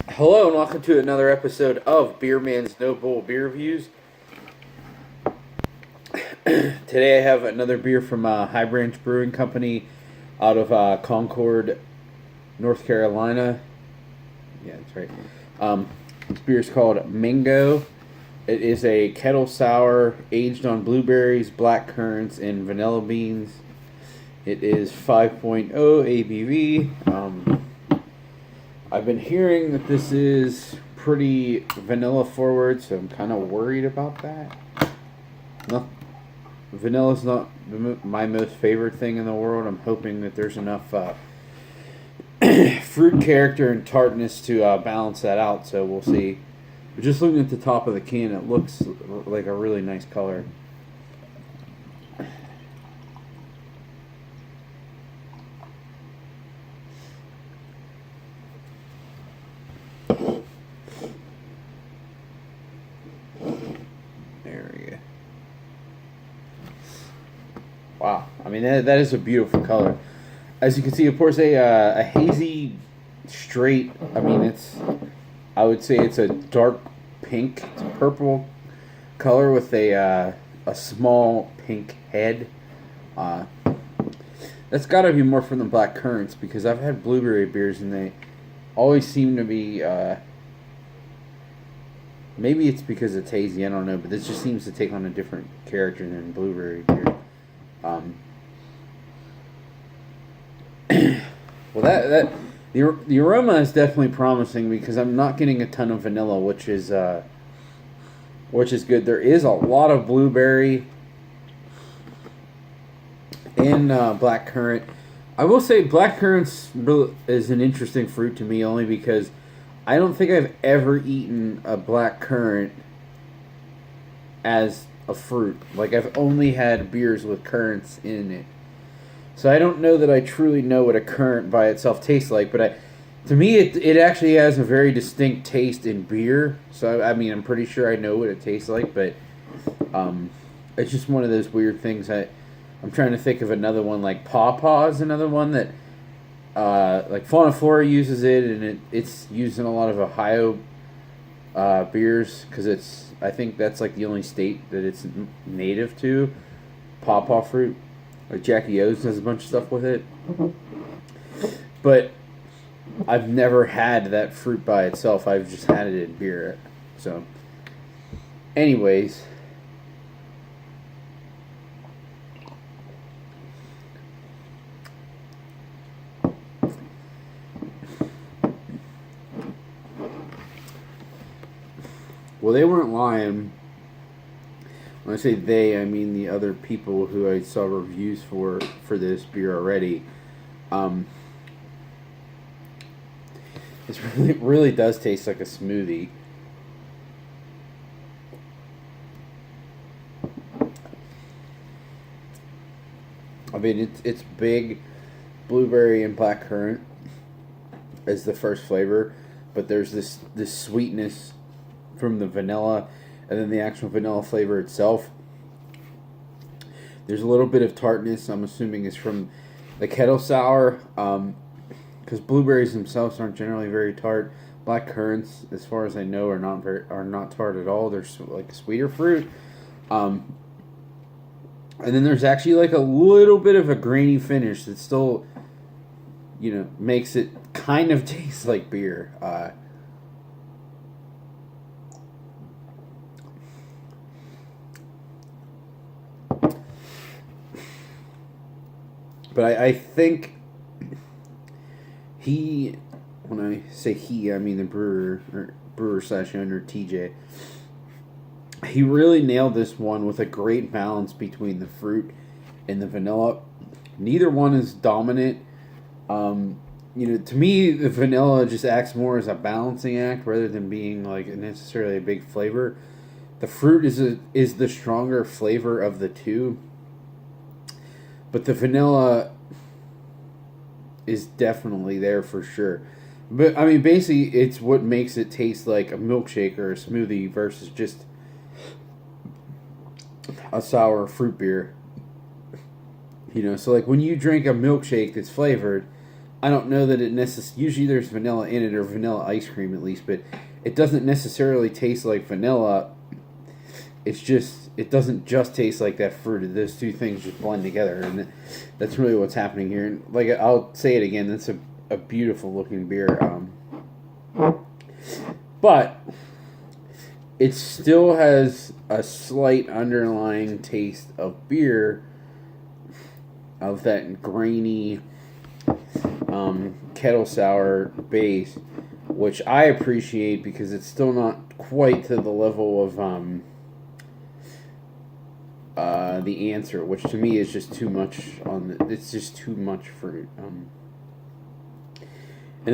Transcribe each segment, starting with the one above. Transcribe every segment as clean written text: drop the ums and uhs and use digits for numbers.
Hello and welcome to another episode of Beer Man's No Bull Beer Reviews. Today I have another beer from High Branch Brewing Company out of Concord, North Carolina. Yeah, that's right. This beer is called Mingo. It is a kettle sour aged on blueberries, black currants, and vanilla beans. It is 5.0 ABV. I've been hearing that this is pretty vanilla forward, so I'm kind of worried about that. No, vanilla's not my most favorite thing in the world. I'm hoping that there's enough fruit character and tartness to balance that out, so we'll see. But just looking at the top of the can, it looks like a really nice color. There we go. Wow, I mean that is a beautiful color. As you can see, of course, a hazy, straight. I mean, I would say it's a dark pink, it's a purple color with a small pink head. Uh, that's got to be more from the black currants because I've had blueberry beers and they always seem to be. Maybe it's because it's hazy. I don't know, but this just seems to take on a different character than blueberry beer. Um, well, the aroma is definitely promising because I'm not getting a ton of vanilla, which is good. There is a lot of blueberry in black currant. I will say black currants is an interesting fruit to me only because I don't think I've ever eaten a black currant as a fruit. Like I've only had beers with currants in it. So I don't know that I truly know what a currant by itself tastes like, but to me it actually has a very distinct taste in beer. So I mean I'm pretty sure I know what it tastes like, but it's just one of those weird things. I'm trying to think of another one like Paw is another one that like Fauna Flora uses it, and it's used in a lot of Ohio beers because I think that's like the only state that it's native to. Paw fruit. Like Jackie O's does a bunch of stuff with it. But I've never had that fruit by itself. I've just had it in beer. So, anyways. Well, they weren't lying. When I say they, I mean the other people who I saw reviews for this beer already. This really does taste like a smoothie. I mean, it's big blueberry and black currant as the first flavor, but there's this sweetness from the vanilla, and then the actual vanilla flavor itself. There's a little bit of tartness. I'm assuming is from the kettle sour, because blueberries themselves aren't generally very tart. Black currants, as far as I know, are not tart at all. They're like a sweeter fruit. And then there's actually like a little bit of a grainy finish that still, makes it kind of taste like beer. But I think when I say he, I mean the brewer slash owner TJ. He really nailed this one with a great balance between the fruit and the vanilla. Neither one is dominant. To me, the vanilla just acts more as a balancing act rather than being like necessarily a big flavor. The fruit is the stronger flavor of the two, but the vanilla is definitely there for sure. But I mean, basically, it's what makes it taste like a milkshake or a smoothie versus just a sour fruit beer. So like when you drink a milkshake that's flavored, I don't know that it usually there's vanilla in it or vanilla ice cream at least, but it doesn't necessarily taste like vanilla. It's just it doesn't just taste like that fruit. Those two things just blend together, and that's really what's happening here. And like I'll say it again, that's a beautiful looking beer. But it still has a slight underlying taste of beer, of that grainy kettle sour base, which I appreciate because it's still not quite to the level of the answer, which to me is just too much it's just too much fruit. And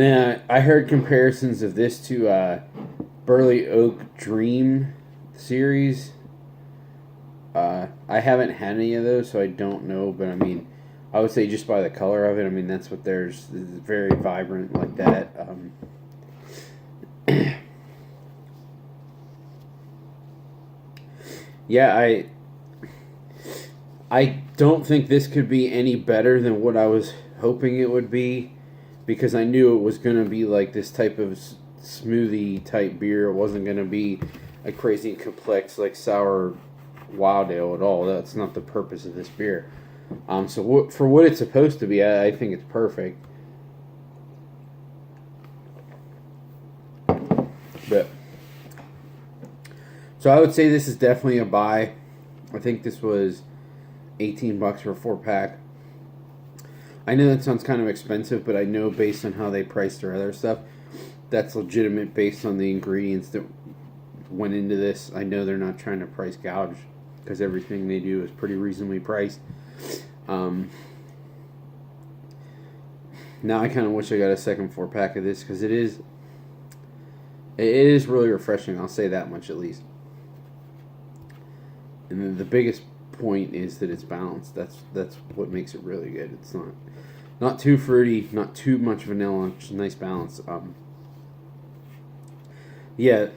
then I heard comparisons of this to Burley Oak Dream series. I haven't had any of those, so I don't know. But I mean, I would say just by the color of it, I mean that's what there's. It's very vibrant like that. Yeah, I don't think this could be any better than what I was hoping it would be, because I knew it was going to be like this type of smoothie type beer. It wasn't going to be a crazy complex like sour wild ale at all. That's not the purpose of this beer. So for what it's supposed to be, I think it's perfect. But so I would say this is definitely a buy. I think this was $18 for a 4-pack. I know that sounds kind of expensive, but I know based on how they price their other stuff, that's legitimate based on the ingredients that went into this. I know they're not trying to price gouge because everything they do is pretty reasonably priced. Now I kind of wish I got a second 4-pack of this because it is really refreshing. I'll say that much at least. And then the biggest point is that it's balanced. That's what makes it really good. It's not too fruity, not too much vanilla. Just a nice balance. Yeah.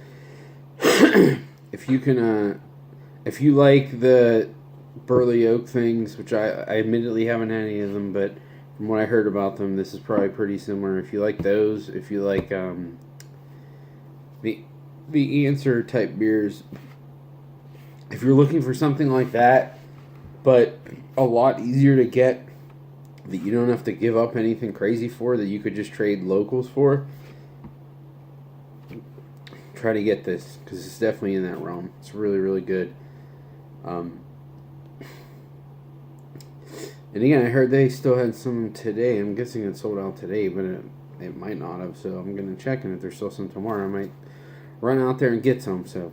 If you like the Burley Oak things, which I admittedly haven't had any of them, but from what I heard about them, this is probably pretty similar. If you like those, if you like the answer type beers, if you're looking for something like that, but a lot easier to get, that you don't have to give up anything crazy for, that you could just trade locals for, try to get this, because it's definitely in that realm. It's really, really good. And again, I heard they still had some today. I'm guessing it sold out today, but it might not have, so I'm going to check, and if there's still some tomorrow, I might run out there and get some. So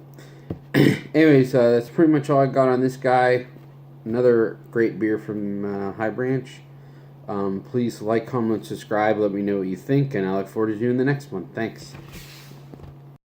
anyways, that's pretty much all I got on this guy. Another great beer from High Branch. Please like, comment, subscribe. Let me know what you think, and I look forward to doing the next one. Thanks.